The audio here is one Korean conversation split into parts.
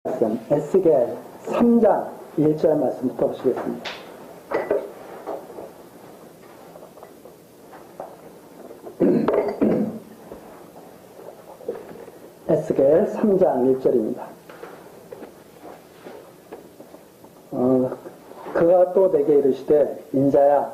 말씀, 에스겔 3장 1절 말씀부터 보시겠습니다. 에스겔 3장 1절입니다. 그가 또 내게 이르시되 인자야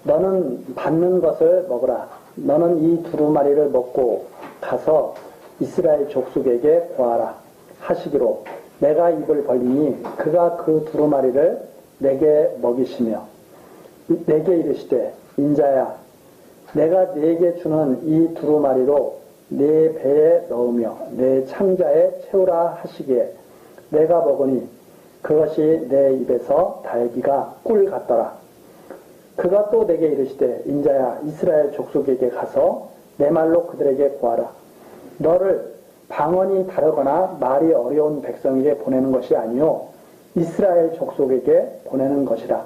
너는 받는 것을 먹으라. 너는 이 두루마리를 먹고 가서 이스라엘 족속에게 고하라 하시기로 내가 입을 벌리니 그가 그 두루마리를 내게 먹이시며 내게 이르시되 인자야 내가 네게 주는 이 두루마리로 네 배에 넣으며 내 창자에 채우라 하시기에 내가 먹으니 그것이 내 입에서 달기가 꿀 같더라. 그가 또 내게 이르시되 인자야 이스라엘 족속에게 가서 내 말로 그들에게 고하라. 너를 방언이 다르거나 말이 어려운 백성에게 보내는 것이 아니요 이스라엘 족속에게 보내는 것이라.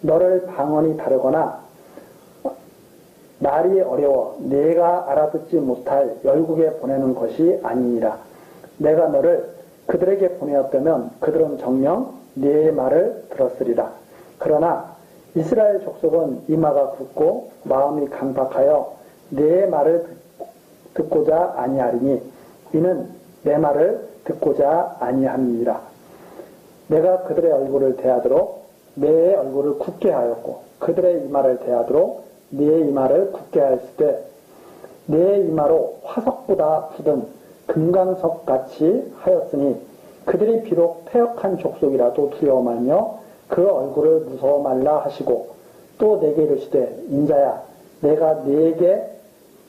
너를 방언이 다르거나 말이 어려워 네가 알아듣지 못할 열국에 보내는 것이 아니니라. 내가 너를 그들에게 보내었다면 그들은 정녕 네 말을 들었으리라. 그러나 이스라엘 족속은 이마가 굳고 마음이 강박하여 네 말을 듣고자 아니하리니 이는 내 말을 듣고자 아니함이니라. 내가 그들의 얼굴을 대하도록 내 얼굴을 굳게 하였고 그들의 이마를 대하도록 네 이마를 굳게 하였을 때 내 이마로 화석보다 굳은 금강석 같이 하였으니 그들이 비록 패역한 족속이라도 두려워하며 그 얼굴을 무서워 말라 하시고 또 내게 이르시되 인자야 내가 네게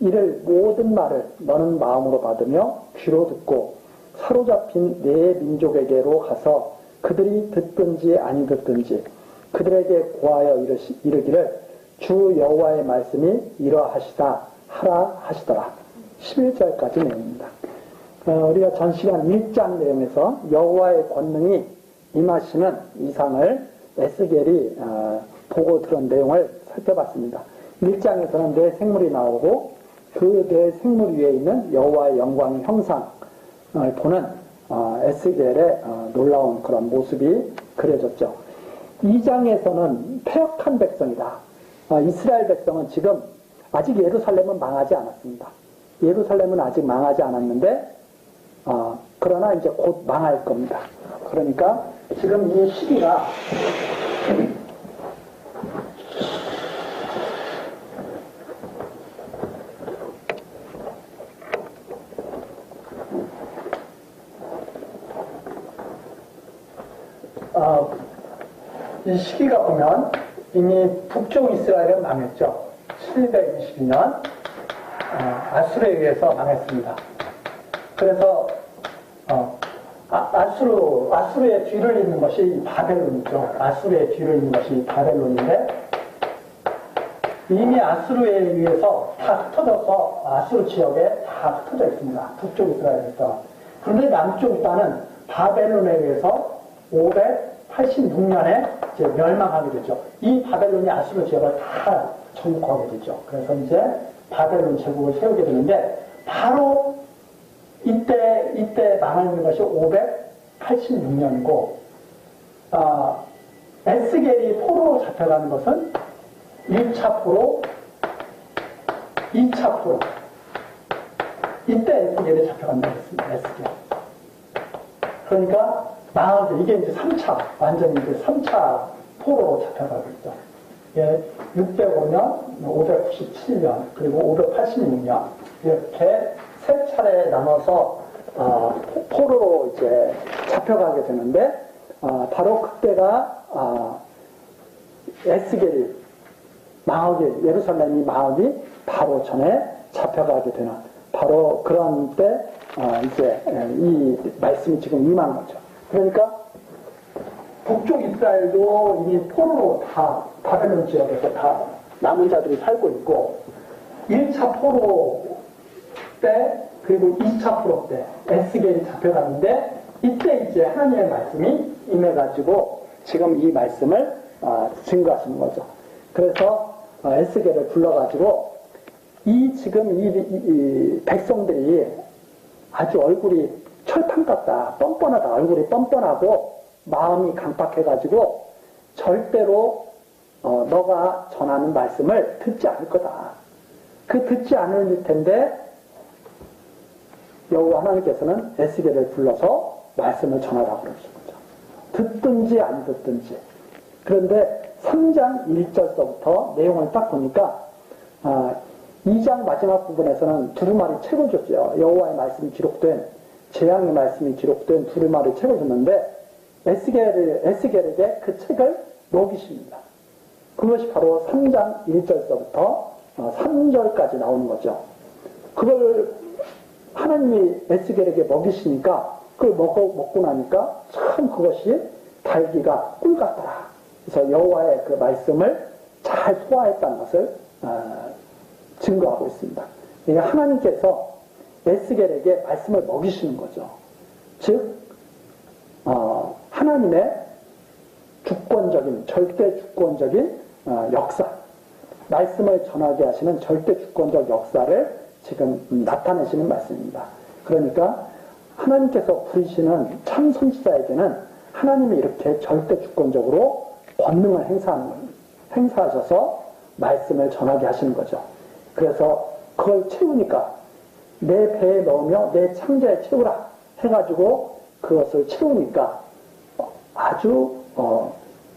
이를 모든 말을 너는 마음으로 받으며 귀로 듣고 사로잡힌 네 민족에게로 가서 그들이 듣든지 아니 듣든지 그들에게 고하여 이르기를 주 여호와의 말씀이 이러하시다 하라 하시더라. 11절까지 내용입니다. 우리가 전 시간 1장 내용에서 여호와의 권능이 임하시는 이상을 에스겔이 보고 들은 내용을 살펴봤습니다. 1장에서는 네 생물이 나오고 그 네 생물 위에 있는 여호와의 영광의 형상을 보는 에스겔의 놀라운 그런 모습이 그려졌죠. 2장에서는 패역한 백성이다. 이스라엘 백성은 지금 아직 예루살렘은 망하지 않았습니다. 예루살렘은 아직 망하지 않았는데 그러나 이제 곧 망할 겁니다. 그러니까 지금 이 시기가 이 시기가 보면 이미 북쪽 이스라엘은 망했죠. 722년 아수르에 의해서 망했습니다. 그래서 아수르의 뒤를 잇는 것이 바벨론이죠. 아수르의 뒤를 잇는 것이 바벨론인데 이미 아수르에 의해서 다 흩어져서 아수르 지역에 다 흩어져 있습니다. 북쪽 이스라엘에서. 그런데 남쪽 땅은 바벨론에 의해서 586년에 이제 멸망하게 되죠. 이 바벨론이 아수르 지역을 다 정복하게 되죠. 그래서 이제 바벨론 제국을 세우게 되는데 바로 이때 망하는 것이 586년이고 에스겔이 포로로 잡혀가는 것은 1차 포로, 2차 포로 이때 에스겔이 잡혀간다고 했습니다. 에스겔. 그러니까 망하게 이게 이제 3차 완전히 이제 3차 포로로 잡혀가고 있죠. 예, 605년, 597년 그리고 586년 이렇게 세 차례 나눠서 포로로 이제 잡혀가게 되는데 바로 그때가 에스겔이 망하기 예루살렘이 망하기 바로 전에 잡혀가게 되는 바로 그런 때 이제 이 말씀이 지금 임한 거죠. 그러니까 북쪽 이스라엘도 이미 포로로 다 바벨론 지역에서 다 남은 자들이 살고 있고 1차 포로 때 그리고 2차 포로 때 에스겔이 잡혀가는데 이때 이제 하나님의 말씀이 임해가지고 지금 이 말씀을 증거하시는 거죠. 그래서 에스겔을 불러가지고 지금 이 백성들이 아주 얼굴이 철판 같다. 뻔뻔하다. 얼굴이 뻔뻔하고 마음이 강팍해가지고 절대로 너가 전하는 말씀을 듣지 않을 거다. 그 듣지 않을 텐데 여호와 하나님께서는 에스겔을 불러서 말씀을 전하라고 그러신 거죠. 듣든지 안 듣든지. 그런데 3장 1절서부터 내용을 딱 보니까 2장 마지막 부분에서는 두루마리 책을 줬죠. 여호와의 말씀이 기록된, 재앙의 말씀이 기록된 두루마리 책을 줬는데 에스겔에게 그 책을 먹이십니다. 그것이 바로 3장 1절서부터 3절까지 나오는 거죠. 그걸 하나님이 에스겔에게 먹이시니까 그걸 먹고 나니까 참 그것이 달기가 꿀 같더라. 그래서 여호와의 그 말씀을 잘 소화했다는 것을 증거하고 있습니다. 이게 하나님께서 에스겔에게 말씀을 먹이시는 거죠. 즉 하나님의 주권적인, 절대 주권적인 역사, 말씀을 전하게 하시는 절대 주권적 역사를 지금 나타내시는 말씀입니다. 그러니까 하나님께서 부르시는 참 선지자에게는 하나님이 이렇게 절대 주권적으로 권능을 행사하셔서 말씀을 전하게 하시는 거죠. 그래서 그걸 채우니까 내 배에 넣으며 내 창자에 채우라 해가지고 그것을 채우니까 아주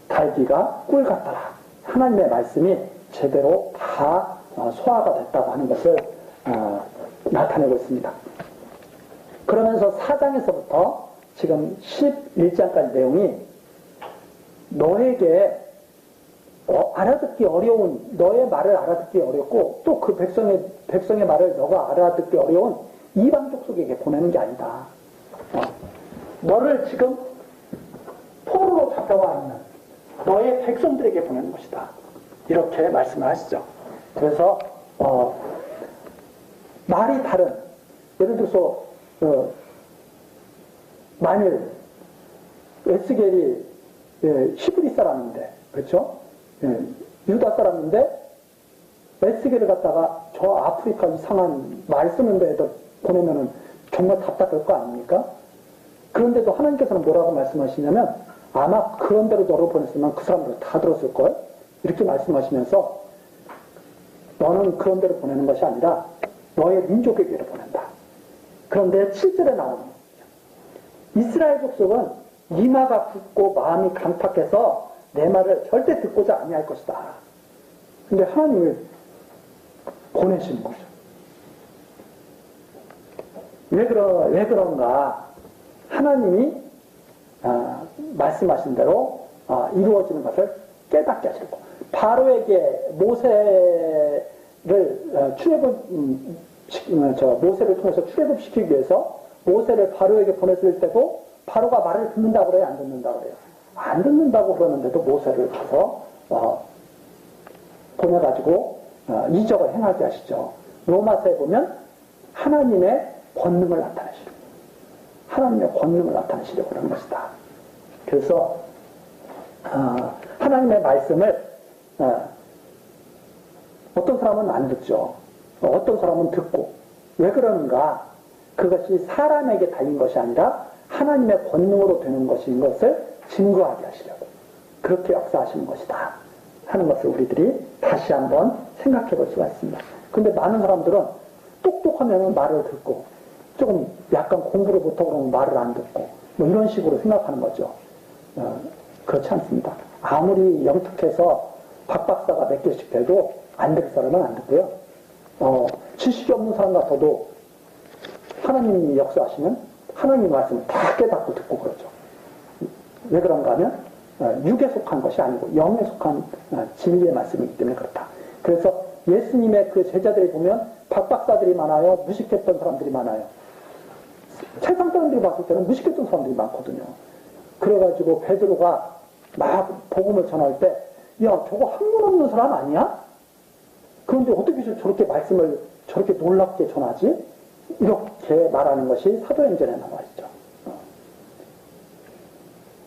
달기가 꿀 같더라. 하나님의 말씀이 제대로 다 소화가 됐다고 하는 것을 나타내고 있습니다. 그러면서 4장에서부터 지금 11장까지 내용이 너에게 알아듣기 어려운, 너의 말을 알아듣기 어렵고 또 그 백성의 말을 너가 알아듣기 어려운 이방 족속에게 보내는 게 아니다. 너를 지금 포로로 잡혀와 있는 너의 백성들에게 보내는 것이다. 이렇게 말씀을 하시죠. 그래서 말이 다른, 예를 들어서 만일 에스겔이 히브리 사람인데, 그렇죠? 유다 사람인데 에스겔을 갖다가 저 아프리카 이상한 말 쓰는 데에다 보내면은 정말 답답할 거 아닙니까? 그런데도 하나님께서는 뭐라고 말씀하시냐면 아마 그런 대로 너를 보냈으면 그 사람들 다 들었을걸? 이렇게 말씀하시면서 너는 그런 대로 보내는 것이 아니라 너의 민족에게로 보낸다. 그런데 7절에 나오는 이스라엘 족속은 이마가 붓고 마음이 강팍해서 내 말을 절대 듣고자 아니할 것이다. 근데 하나님을 보내시는 거죠. 왜 그런가? 하나님이 말씀하신 대로 이루어지는 것을 깨닫게 하시고 바로에게 모세를 모세를 통해서 출애굽시키기 위해서 모세를 바로에게 보냈을 때도 바로가 말을 듣는다고 그래요? 안 듣는다고 그래요? 안 듣는다고 그러는데도 모세를 가서 보내가지고 이적을 행하게 하시죠. 로마서에 보면 하나님의 권능을 나타내시려고, 하나님의 권능을 나타내시려고 하는 것이다. 그래서 하나님의 말씀을 어떤 사람은 안 듣죠. 어떤 사람은 듣고. 왜 그러는가? 그것이 사람에게 달린 것이 아니라 하나님의 권능으로 되는 것인 것을 증거하게 하시려고 그렇게 역사하시는 것이다 하는 것을 우리들이 다시 한번 생각해 볼 수가 있습니다. 근데 많은 사람들은 똑똑하면 말을 듣고 조금 약간 공부를 못하고 그러면 말을 안 듣고 뭐 이런 식으로 생각하는 거죠. 그렇지 않습니다. 아무리 영특해서 박박사가 몇 개씩 돼도 안 될 사람은 안 듣고요. 지식이 없는 사람 같아도 하나님이 역사하시면 하나님 말씀을 다 깨닫고 듣고 그러죠. 왜 그런가 하면 육에 속한 것이 아니고 영에 속한 진리의 말씀이기 때문에 그렇다. 그래서 예수님의 그 제자들이 보면 박박사들이 많아요. 무식했던 사람들이 많아요. 세상 사람들이 봤을 때는 무식했던 사람들이 많거든요. 그래가지고 베드로가 막 복음을 전할 때 야 저거 학문 없는 사람 아니야? 그런데 어떻게 저렇게 말씀을 저렇게 놀랍게 전하지? 이렇게 말하는 것이 사도행전에 나와 있죠.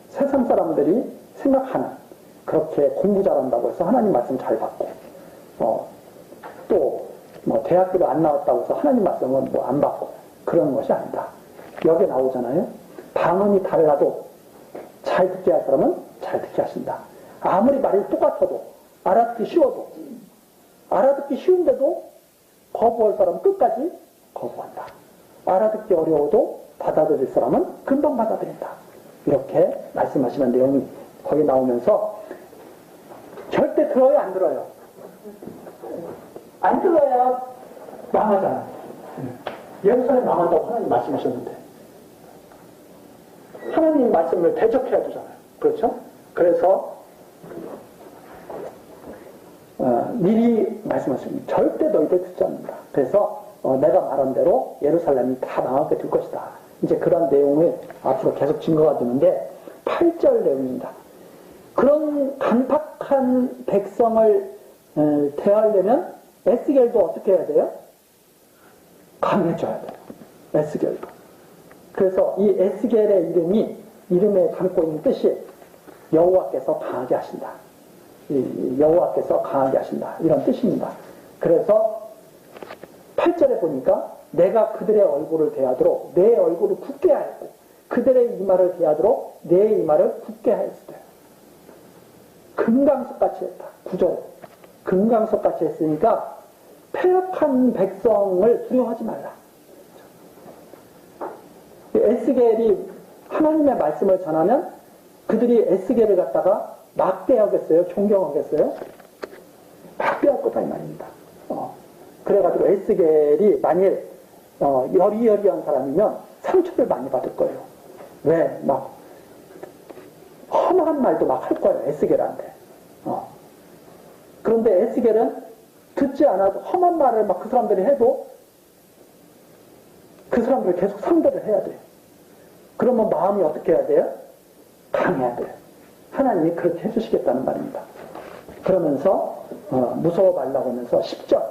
세상 사람들이 생각하는 그렇게 공부 잘한다고 해서 하나님 말씀 잘 받고 또 뭐 대학교를 안 나왔다고 해서 하나님 말씀은 뭐 안 받고 그런 것이 아니다. 여기 나오잖아요. 방언이 달라도 잘 듣게 할 사람은 잘 듣게 하신다. 아무리 말이 똑같아도, 알아듣기 쉬워도, 알아듣기 쉬운데도 거부할 사람은 끝까지 거부한다. 알아듣기 어려워도 받아들일 사람은 금방 받아들인다. 이렇게 말씀하시는 내용이 거기 나오면서 절대 들어요, 안 들어요? 안 들어야 망하잖아. 예루살렘 망한다고 하나님 말씀하셨는데 하나님 말씀을 대적해야 되잖아요. 그렇죠? 그래서 미리 말씀하십니다. 절대 너희들 듣지 않는다. 그래서 내가 말한 대로 예루살렘이 다 망하게 될 것이다. 이제 그런 내용을 앞으로 계속 증거가 되는데 8절 내용입니다. 그런 간팍한 백성을 대하려면 에스겔도 어떻게 해야 돼요? 강해져야 돼요. 에스겔도. 그래서 이 에스겔의 이름에 담고 있는 뜻이 여호와께서 강하게 하신다. 여호와께서 강하게 하신다. 이런 뜻입니다. 그래서 8절에 보니까 내가 그들의 얼굴을 대하도록 내 얼굴을 굳게 하였고 그들의 이마를 대하도록 내 이마를 굳게 하였으되 금강석같이 했다. 9절에 금강석같이 했으니까 패역한 백성을 두려워하지 말라. 에스겔이 하나님의 말씀을 전하면 그들이 에스겔을 갖다가 막대하겠어요? 존경하겠어요? 막대할 거다 이 말입니다. 그래가지고 에스겔이 만일 여리여리한 사람이면 상처를 많이 받을 거예요. 왜? 막 험한 말도 막 할 거예요. 에스겔한테. 그런데 에스겔은 듣지 않아도 험한 말을 막 그 사람들이 해도 그 사람들을 계속 상대를 해야 돼요. 그러면 마음이 어떻게 해야 돼요? 강해야 돼요. 하나님이 그렇게 해주시겠다는 말입니다. 그러면서 무서워 말라고 하면서 10절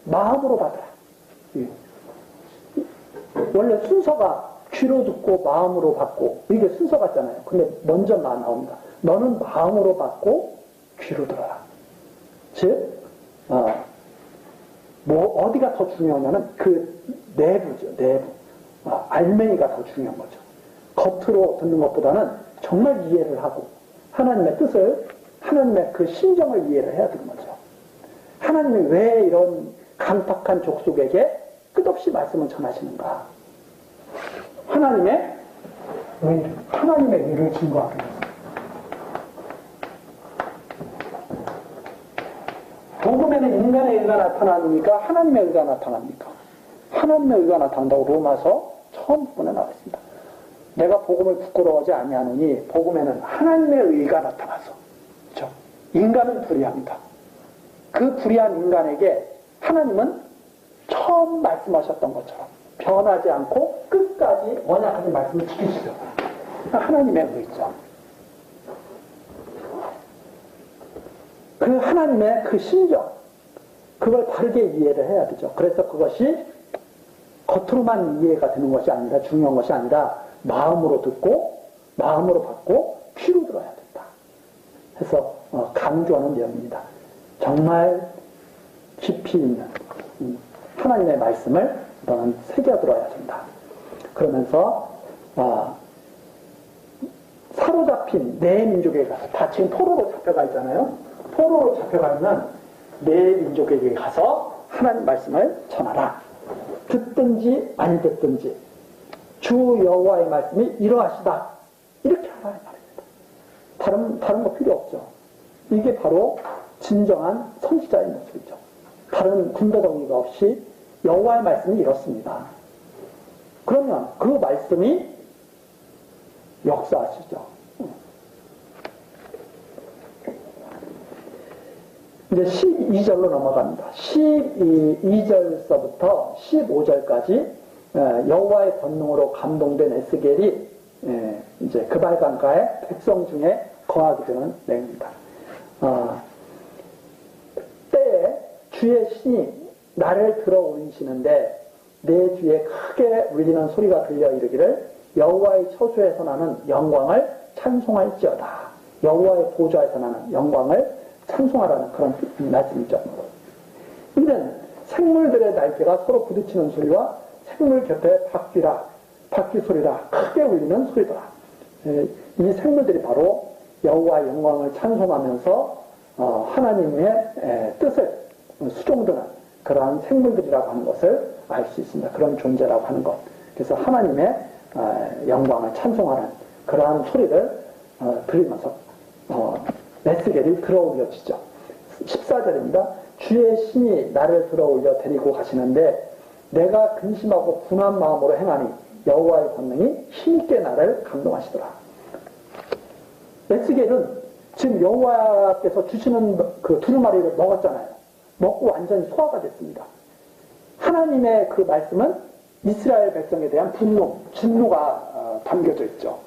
마음으로 받으라. 원래 순서가 귀로 듣고 마음으로 받고 이게 순서 같잖아요. 근데 먼저 나옵니다. 너는 마음으로 받고 귀로 들어라. 즉 어디가 더 중요하냐면 그 내부죠. 내부. 알맹이가 더 중요한 거죠. 겉으로 듣는 것보다는 정말 이해를 하고 하나님의 뜻을 하나님의 그 심정을 이해를 해야 되는 거죠. 하나님이 왜 이런 간팍한 족속에게 끝없이 말씀을 전하시는가? 하나님의 의를 증거하기 위해서. 복음에는 인간의 의가 나타납니까? 하나님의 의가 나타납니까? 하나님의 의가 나타난다고 로마서 처음 부분에 나와 있습니다. 내가 복음을 부끄러워하지 아니하노니 복음에는 하나님의 의가 나타나서 그렇죠? 인간은 불의합니다. 그 불의한 인간에게 하나님은 처음 말씀하셨던 것처럼 변하지 않고 끝까지 언약하신 말씀을 지키시죠. 하나님의 의죠. 그 하나님의 그 심정 그걸 바르게 이해를 해야 되죠. 그래서 그것이 겉으로만 이해가 되는 것이 아니라 중요한 것이 아니라 마음으로 듣고 마음으로 받고 귀로 들어야 된다. 해서 강조하는 내용입니다. 정말 깊이 있는 하나님의 말씀을 너는 새겨들어야 된다. 그러면서 사로잡힌 내 민족에 가서 다 지금 포로로 잡혀가 있잖아요. 포로로 잡혀가 있는 내 민족에게 가서 하나님 말씀을 전하라. 듣든지 안 듣든지 주 여호와의 말씀이 이러하시다. 이렇게 하라는 말입니다. 다른 거 필요 없죠. 이게 바로 진정한 선지자의 모습이죠. 다른 군더더기가 없이 여호와의 말씀이 이렇습니다. 그러면 그 말씀이 역사하시죠. 이제 12절로 넘어갑니다. 12절서부터 15절까지 여호와의 권능으로 감동된 에스겔이 이제 그발강가의 백성 중에 거하게 되는 내용입니다. 때에 주의 신이 나를 들어 올리시는데 내 귀에 크게 울리는 소리가 들려 이르기를 여호와의 처소에서 나는 영광을 찬송할지어다. 여호와의 보좌에서 나는 영광을 찬송하라는 그런 말씀이죠. 이는 생물들의 날개가 서로 부딪히는 소리와 생물 곁에 바퀴라 바퀴 소리라 크게 울리는 소리더라. 이 생물들이 바로 여호와의 영광을 찬송하면서 하나님의 뜻을 수종드는 그러한 생물들이라고 하는 것을 알 수 있습니다. 그런 존재라고 하는 것. 그래서 하나님의 영광을 찬송하는 그러한 소리를 들으면서 에스겔이 들어올려지죠. 14절입니다. 주의 신이 나를 들어올려 데리고 가시는데 내가 근심하고 분한 마음으로 행하니 여호와의 권능이 힘있게 나를 감동하시더라. 에스겔은 지금 여호와께서 주시는 그 두루마리를 먹었잖아요. 먹고 완전히 소화가 됐습니다. 하나님의 그 말씀은 이스라엘 백성에 대한 분노, 진노가 담겨져 있죠.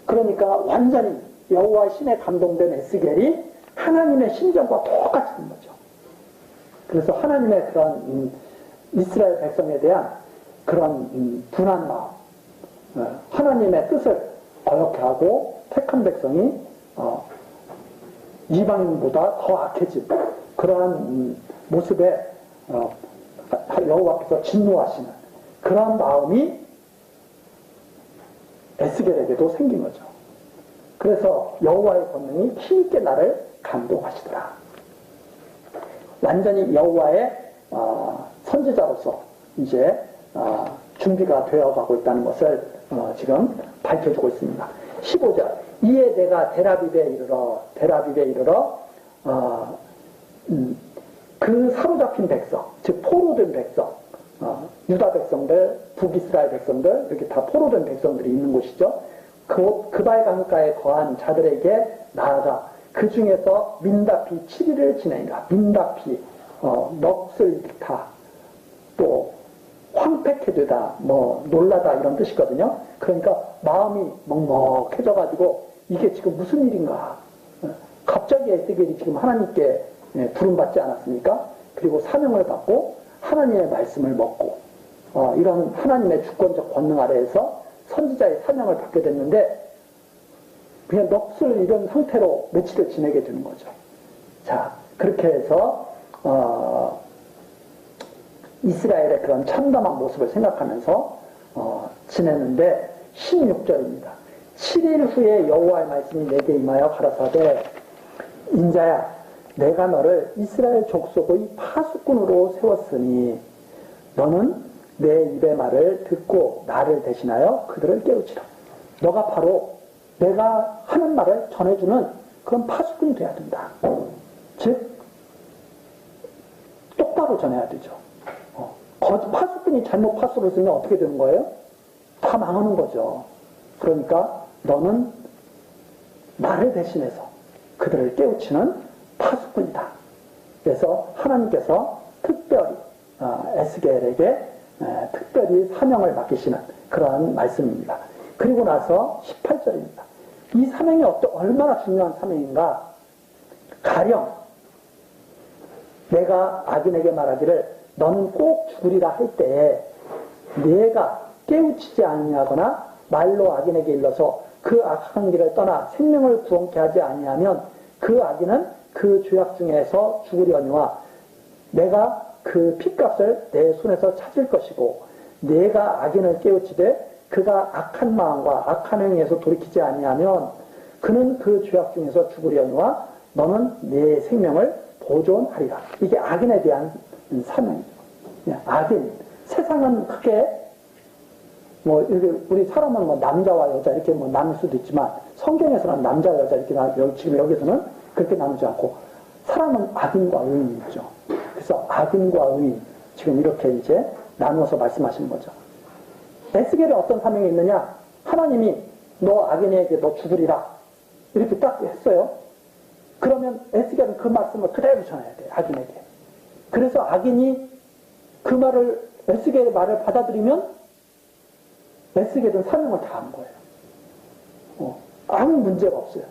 그러니까 완전히 여호와 신에 감동된 에스겔이 하나님의 심정과 똑같이 된 거죠. 그래서 하나님의 그런 이스라엘 백성에 대한 그런 분한 마음, 하나님의 뜻을 어렵게 하고 택한 백성이 이방인보다 더 악해진 그러한 모습에 여호와께서 진노하시는 그런 마음이 에스겔에게도 생긴 거죠. 그래서 여호와의 권능이 힘있게 나를 감동하시더라. 완전히 여호와의 선지자로서 이제 준비가 되어가고 있다는 것을 지금 밝혀주고 있습니다. 15절 이에 내가 데라빕에 이르러 그 사로잡힌 백성, 즉 포로된 백성, 유다 백성들, 북이스라엘 백성들, 이렇게 다 포로된 백성들이 있는 곳이죠. 그발 강가에 거한 자들에게 나아가 그 중에서 민다피 7일을 지내니라. 민다피, 넋을 잃다, 또 황폐케되다, 놀라다 이런 뜻이거든요. 그러니까 마음이 먹먹해져가지고 이게 지금 무슨 일인가. 갑자기 에스겔이 지금 하나님께 부름받지 않았습니까? 그리고 사명을 받고 하나님의 말씀을 먹고 이런 하나님의 주권적 권능 아래에서 선지자의 사명을 받게 됐는데 그냥 넋을 잃은 상태로 며칠을 지내게 되는 거죠. 자, 그렇게 해서 이스라엘의 그런 참담한 모습을 생각하면서 지내는데 16절입니다. 7일 후에 여호와의 말씀이 내게 임하여 가라사대 인자야 내가 너를 이스라엘 족속의 파수꾼으로 세웠으니 너는 내 입의 말을 듣고 나를 대신하여 그들을 깨우치라. 너가 바로 내가 하는 말을 전해주는 그런 파수꾼이 돼야 된다. 즉 똑바로 전해야 되죠. 파수꾼이 잘못 파수를 쓰면 어떻게 되는 거예요? 다 망하는 거죠. 그러니까 너는 나를 대신해서 그들을 깨우치는 파수꾼이다. 그래서 하나님께서 특별히 에스겔에게 특별히 사명을 맡기시는 그러한 말씀입니다. 그리고 나서 18절입니다. 이 사명이 얼마나 중요한 사명인가? 가령 내가 악인에게 말하기를 너는 꼭 죽으리라 할 때에 내가 깨우치지 아니하거나 말로 악인에게 일러서 그 악한 길을 떠나 생명을 구원케 하지 아니하면 그 악인은 그 죄악 중에서 죽으려니와 내가 그 핏값을 내 손에서 찾을 것이고 내가 악인을 깨우치되 그가 악한 마음과 악한 행위에서 돌이키지 아니하면 그는 그 죄악 중에서 죽으려니와 너는 내 생명을 보존하리라. 이게 악인에 대한 사명이죠. 악인. 세상은 크게 우리 사람은 남자와 여자 이렇게 나눌 수도 있지만 성경에서는 남자 여자 이렇게 지금 여기서는 그렇게 나누지 않고 사람은 악인과 의인이 있죠. 그래서 악인과 의인 지금 이렇게 이제 나누어서 말씀하시는 거죠. 에스겔에 어떤 사명이 있느냐? 하나님이 너 악인에게 너 죽으리라 이렇게 딱 했어요. 그러면 에스겔은 그 말씀을 그대로 전해야 돼요. 악인에게. 그래서 악인이 그 말을 에스겔의 말을 받아들이면 에스겔은 사명을 다 한 거예요. 아무 문제가 없어요.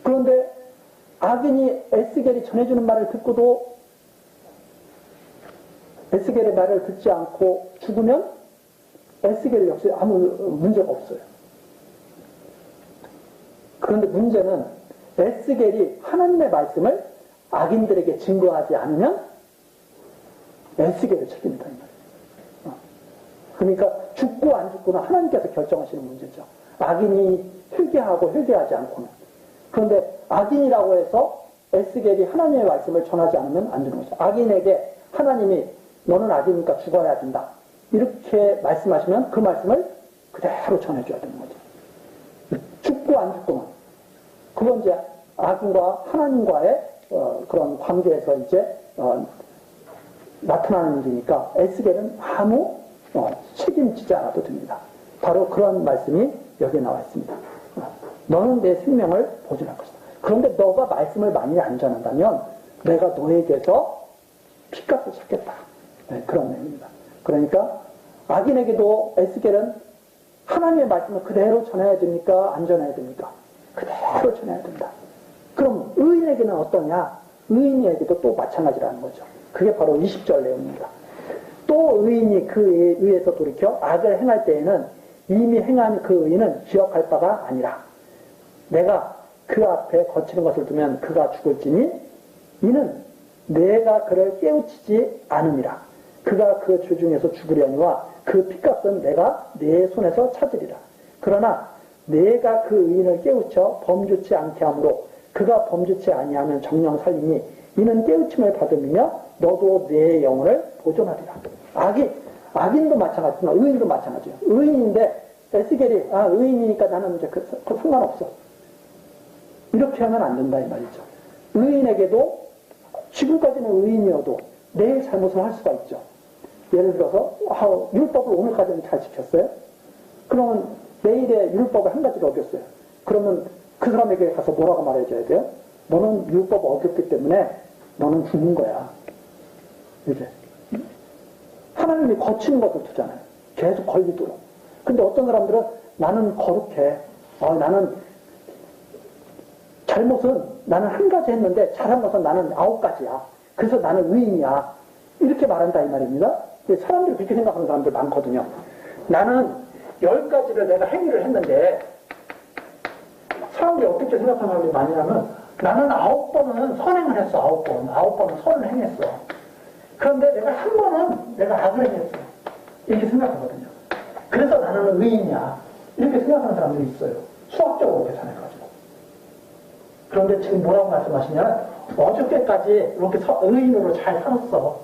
그런데 악인이 에스겔이 전해주는 말을 듣고도 에스겔의 말을 듣지 않고 죽으면 에스겔 역시 아무 문제가 없어요. 그런데 문제는 에스겔이 하나님의 말씀을 악인들에게 증거하지 않으면 에스겔의 책임이다. 그러니까 죽고 안 죽고는 하나님께서 결정하시는 문제죠. 악인이 회개하고 회개하지 않고는. 그런데 악인이라고 해서 에스겔이 하나님의 말씀을 전하지 않으면 안 되는 거죠. 악인에게 하나님이 너는 악이니까 죽어야 된다, 이렇게 말씀하시면 그 말씀을 그대로 전해줘야 되는 거죠. 죽고 안 죽고는. 그건 이제 악인과 하나님과의 그런 관계에서 이제 나타나는 일이니까 에스겔은 아무 책임지지 않아도 됩니다. 바로 그런 말씀이 여기에 나와 있습니다. 너는 내 생명을 보존할 것이다. 그런데 너가 말씀을 많이 안 전한다면 내가 너에게서 핏값을 찾겠다. 네, 그런 내용입니다. 그러니까 악인에게도 에스겔은 하나님의 말씀을 그대로 전해야 됩니까? 안 전해야 됩니까? 그대로 전해야 된다. 그럼 의인에게는 어떠냐? 의인에게도 또 마찬가지라는 거죠. 그게 바로 20절 내용입니다. 또 의인이 그에 의해서 돌이켜 악을 행할 때에는 이미 행한 그 의인은 기억할 바가 아니라 내가 그 앞에 거치는 것을 두면 그가 죽을지니 이는 내가 그를 깨우치지 않음이라. 그가 그 주 중에서 죽으려니와 그 핏값은 내가 내 손에서 찾으리라. 그러나 내가 그 의인을 깨우쳐 범죄치 않게 하므로 그가 범죄치 아니하면 정령 살리니 이는 깨우침을 받음이며 너도 내 영혼을 보존하리라. 악인도 마찬가지지만 의인도 마찬가지예요. 의인인데 에스겔이 의인이니까 나는 이제 그 상관없어, 이렇게 하면 안 된다 이 말이죠. 의인에게도 지금까지는 의인이어도 내일 잘못을 할 수가 있죠. 예를 들어서 율법을 오늘까지는 잘 지켰어요. 그러면 내일의 율법을 한 가지를 어겼어요. 그러면 그 사람에게 가서 뭐라고 말해줘야 돼요? 너는 율법을 어겼기 때문에 너는 죽는 거야. 이제 하나님이 거치는 것을 두잖아요. 계속 걸리도록. 근데 어떤 사람들은 나는 거룩해. 나는 잘못은 나는 한 가지 했는데 잘한 것은 나는 9가지야. 그래서 나는 의인이야. 이렇게 말한다 이 말입니다. 사람들이 그렇게 생각하는 사람들 많거든요. 나는 10가지를 내가 행위를 했는데 사람들이 어떻게 생각하는 사람들이 많냐면 나는 9번은 선행을 했어. 9번은 선을 행했어. 그런데 내가 한 번은 내가 악을 행했어. 이렇게 생각하거든요. 그래서 나는 의인이야. 이렇게 생각하는 사람들이 있어요. 수학적으로 계산해가지고. 그런데 지금 뭐라고 말씀하시냐면 어저께까지 이렇게 의인으로 잘 살았어.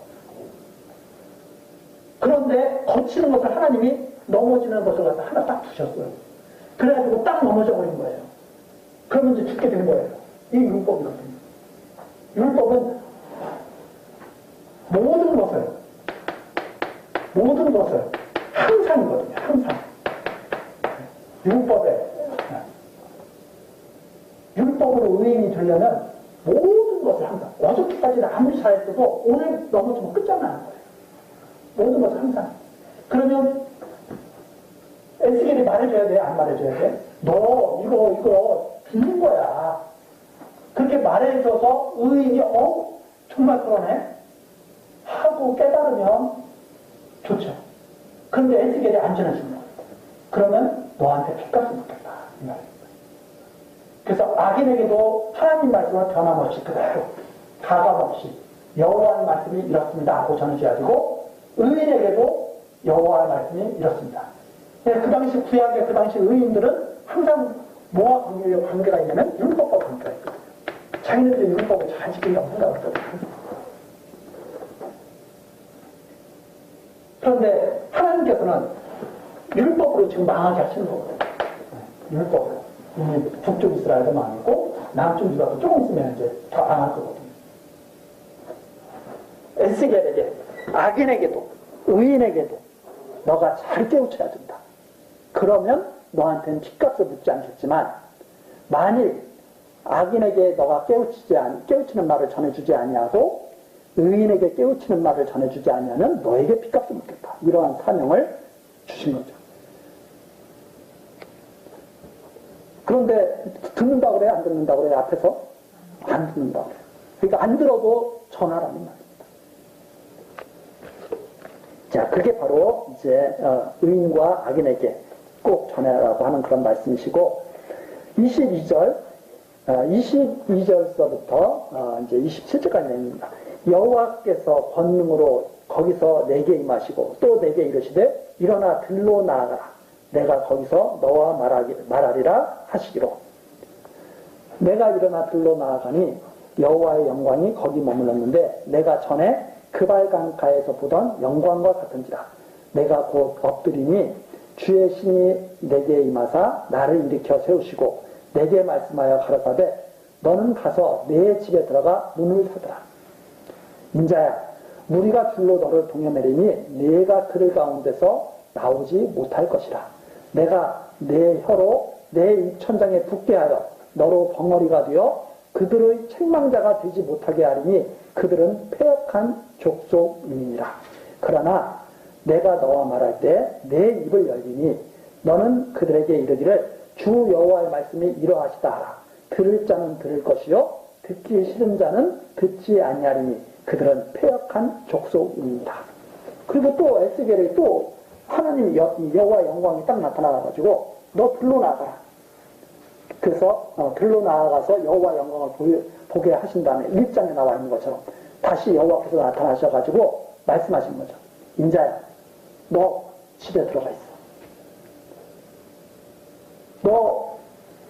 그런데 거치는 것을 하나님이 넘어지는 것을 갖다 하나 딱 두셨어요. 그래가지고 딱 넘어져 버린 거예요. 그러면 이제 죽게 된 거예요. 이 율법이거든요. 율법은 모든 것을 항상이거든요. 항상. 율법으로 의인이 되려면 모든 것을 항상, 어저께까지는 아무리 잘했어도 오늘 넘어지면 끝장나는 거예요. 모든 것을 항상. 그러면 에스겔이 말해줘야 돼? 안 말해줘야 돼? 너 이거 죽는 거야. 그렇게 말해줘서 의인이 정말 그러네 하고 깨달으면 좋죠. 그런데 에스겔이 안 전해주는 거예요. 그러면 너한테 핏값을 묻겠다 이 말입니다. 그래서 악인에게도 하나님 말씀을 변함없이 그대로 가감없이 여호와의 말씀이 이렇습니다 하고 전해줘야 되고, 의인에게도 여호와의 말씀이 이렇습니다. 그 당시 구약의 그 당시 의인들은 항상 뭐와 관계가 있냐면 율법과 관계가 있거든요. 자기네들이 율법을 잘 지킨다고 생각을 했거든요. 그런데 하나님께서는 율법으로 지금 망하게 하시는 거거든요. 율법으로. 이미 북쪽 이스라엘도 망했고 남쪽 유다도 조금 있으면 이제 더 망할 거거든요. 에스겔에게, 악인에게도 의인에게도 너가 잘 깨우쳐야 된다. 그러면 너한테는 핏값을 묻지 않겠지만, 만일 악인에게 너가 깨우치는 말을 전해주지 아니하고 의인에게 깨우치는 말을 전해주지 아니하면 너에게 핏값을 묻겠다. 이러한 사명을 주신 거죠. 그런데 듣는다 그래? 안 듣는다 그래? 앞에서 안 듣는다 그래. 그러니까 안 들어도 전하라는 말입니다. 자, 그게 바로 이제 의인과 악인에게 꼭 전해라고 하는 그런 말씀이시고, 22절서부터 이제 27절까지 내립니다. 여호와께서 권능으로 거기서 내게 임하시고 또 내게 이르시되 일어나 들로 나아가라. 내가 거기서 너와 말하리라 하시기로. 내가 일어나 들로 나아가니 여호와의 영광이 거기 머물렀는데 내가 전에 그발강가에서 보던 영광과 같은지라. 내가 곧 엎드리니 주의 신이 내게 임하사 나를 일으켜 세우시고 내게 말씀하여 가라사대 너는 가서 내 집에 들어가 문을 닫으라. 인자야, 무리가 줄로 너를 동여매리니 네가 그들 가운데서 나오지 못할 것이라. 내가 내 혀로 내 입천장에 붙게 하여 너로 벙어리가 되어 그들의 책망자가 되지 못하게 하리니 그들은 패역한 족속이니라. 그러나 내가 너와 말할 때 내 입을 열리니 너는 그들에게 이르기를 주 여호와의 말씀이 이러하시다 하라. 들을 자는 들을 것이요 듣기 싫은 자는 듣지 아니하리니 그들은 패역한 족속입니다. 그리고 또 에스겔이 또 하나님 여호와의 영광이 딱 나타나가지고 너 들로 나가라. 그래서 들로 나아가서 여호와의 영광을 보게 하신 다음에 1장에 나와 있는 것처럼 다시 여호와께서 나타나셔가지고 말씀하신 거죠. 인자야, 너 집에 들어가 있어. 너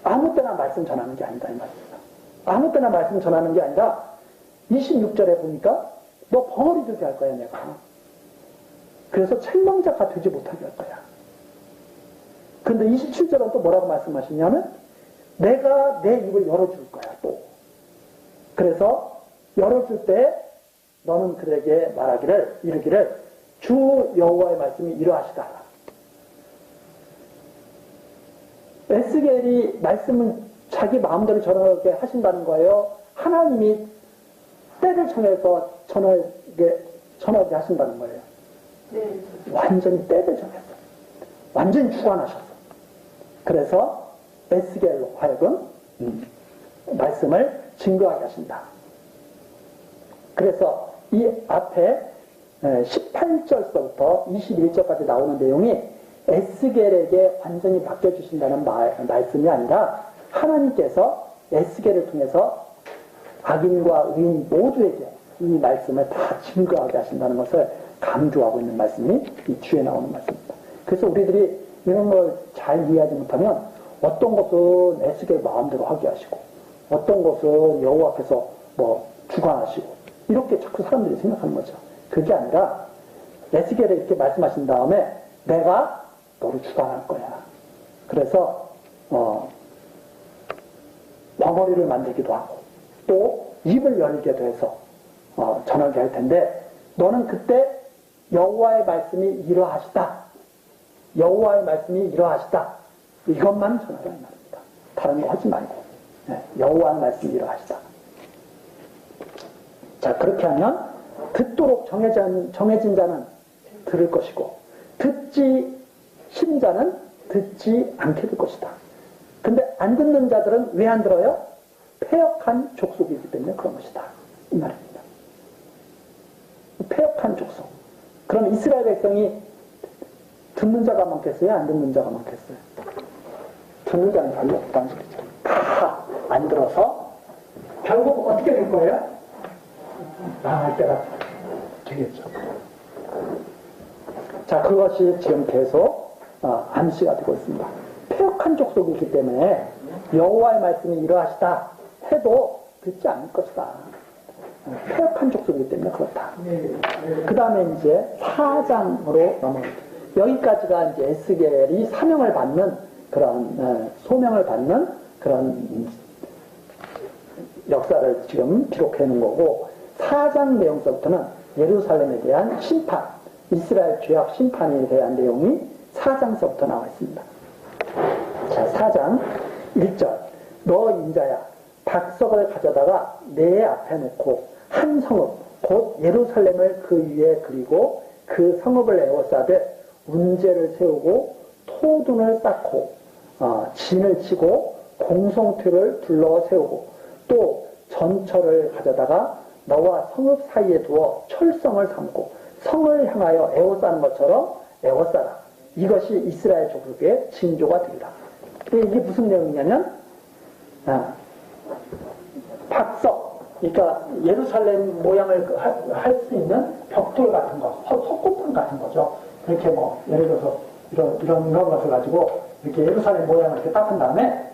아무 때나 말씀 전하는 게 아니다 이 말입니다. 아무 때나 말씀 전하는 게 아니라 26절에 보니까 너 벙어리 되게 할 거야 내가. 그래서 책망자가 되지 못하게 할 거야. 그런데 27절은 또 뭐라고 말씀하시냐면 내가 내 입을 열어줄 거야 또. 그래서 열어줄 때 너는 그들에게 말하기를 이르기를 주 여호와의 말씀이 이러하시다. 에스겔이 말씀을 자기 마음대로 전하게 하신다는 거예요. 하나님이 때를 정해서 전하게 하신다는 거예요. 네. 완전히 때를 정해서. 완전히 주관하셨어. 그래서 에스겔로 하여금 말씀을 증거하게 하신다. 그래서 이 앞에 18절서부터 21절까지 나오는 내용이 에스겔에게 완전히 맡겨주신다는 말씀이 아니라 하나님께서 에스겔을 통해서 악인과 의인 모두에게 이 말씀을 다 증거하게 하신다는 것을 강조하고 있는 말씀이 이 주에 나오는 말씀입니다. 그래서 우리들이 이런 걸 잘 이해하지 못하면 어떤 것은 에스겔 마음대로 하게 하시고 어떤 것은 여호와께서 주관하시고 이렇게 자꾸 사람들이 생각하는 거죠. 그게 아니라 에스겔에 이렇게 말씀하신 다음에 내가 너를 주관할 거야. 그래서 벙어리를 만들기도 하고 또 입을 열게도 해서 전하게 할 텐데 너는 그때 여호와의 말씀이 이러하시다. 여호와의 말씀이 이러하시다. 이것만 전하라 이 말입니다. 다른 거 하지 말고 여호와의 말씀이 이러하시다. 자, 그렇게 하면 듣도록 정해진 자는 들을 것이고 듣지 싫은 자는 듣지 않게 될 것이다. 근데 안 듣는 자들은 왜 안 들어요? 패역한 족속이기 때문에 그런 것이다. 이 말입니다. 패역한 족속. 그럼 이스라엘 백성이 듣는 자가 많겠어요? 안 듣는 자가 많겠어요? 듣는 자는 별로 없다는 소리죠. 다 안 들어서 결국 어떻게 될 거예요? 망할 때가 되겠죠. 자, 그것이 지금 계속 암시가 되고 있습니다. 패역한 족속이기 때문에 여호와의 말씀이 이러하시다 해도 듣지 않을 것이다. 패역한 족속이기 때문에 그렇다. 그 다음에 이제 4장으로 넘어갑니다. 여기까지가 이제 에스겔이 사명을 받는 그런 소명을 받는 그런 역사를 지금 기록해 놓은 거고 4장 내용서부터는 예루살렘에 대한 심판, 이스라엘 죄악 심판에 대한 내용이 4장서부터 나와 있습니다. 자, 4장 1절 너 인자야 박석을 가져다가 내 앞에 놓고 한 성읍 곧 예루살렘을 그 위에 그리고 그 성읍을 에워싸되 운제를 세우고 토둔을 쌓고 진을 치고 공성틀을 둘러 세우고 또 전철을 가져다가 너와 성읍 사이에 두어 철성을 삼고 성을 향하여 에워싸는 것처럼 에워싸라. 이것이 이스라엘 족속의 징조가 되리라. 이게 무슨 내용이냐면 박석, 그러니까 예루살렘 모양을 할 수 있는 벽돌 같은 거, 석고판 같은 거죠. 이렇게 뭐, 예를 들어서 이런 것을 가지고 이렇게 예루살렘 모양을 이렇게 딱 한 다음에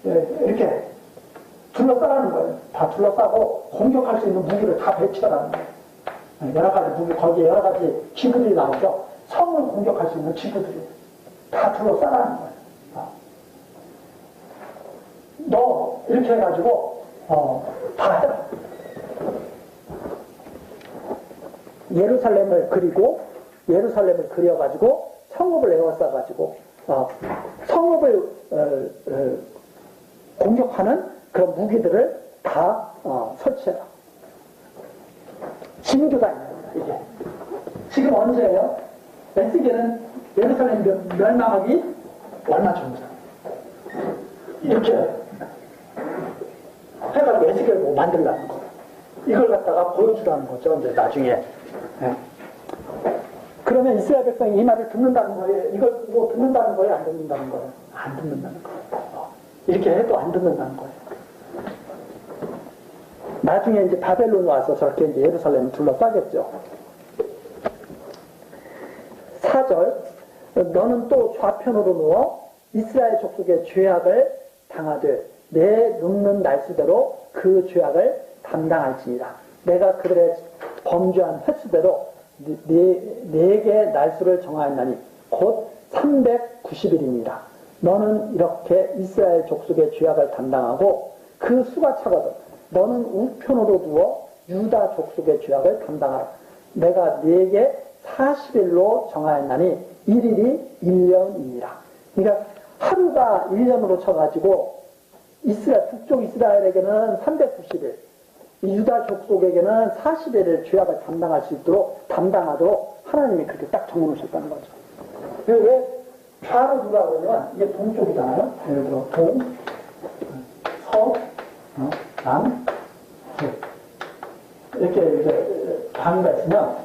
이렇게 둘러싸라는 거예요. 다 둘러싸고 공격할 수 있는 무기를 다 배치하라는 거예요. 여러 가지 무기, 거기에 여러 가지 기구들이 나오죠. 성을 공격할 수 있는 기구들이 다 둘러싸라는 거예요. 너 이렇게 해가지고 다 해라. 예루살렘을 그려가지고 성읍을 에워싸가지고 성읍을 공격하는 그런 무기들을 다 설치해라. 징조가 있는 거야, 이게. 지금 언제예요? 에스겔은 예루살렘 멸망하기 얼마 전이잖아. 이렇게 해가지고 에스겔을 뭐 만들라는 거. 이걸 갖다가 보여주라는 거죠, 이제 나중에. 네. 그러면 이스라엘 백성이 이 말을 듣는다는 거예요? 이걸 뭐 듣는다는 거예요? 안 듣는다는 거예요? 안 듣는다는 거예요. 이렇게 해도 안 듣는다는 거예요. 나중에 이제 바벨론 와서 저렇게 이제 예루살렘을 둘러싸겠죠. 4절, 너는 또 좌편으로 누워 이스라엘 족속의 죄악을 당하되 내 눕는 날수대로 그 죄악을 담당할지니라. 내가 그들의 범죄한 횟수대로 네게 날수를 정하였나니 곧 390일이니라. 너는 이렇게 이스라엘 족속의 죄악을 담당하고 그 수가 차거든 너는 우편으로 누워 유다 족속의 죄악을 담당하라. 내가 네게 40일로 정하였나니 1일이 1년이니라. 그러니까 하루가 1년으로 쳐가지고 북쪽 이스라엘에게는 390일, 유다 족속에게는 40일을 죄악을 담당하도록 하나님이 그렇게 딱 정해놓으셨다는 거죠. 왜 좌로 누가 그러면 이게 동쪽이잖아요. 예를 들어 동, 서, 남, 이렇게 이제 방위가 있으면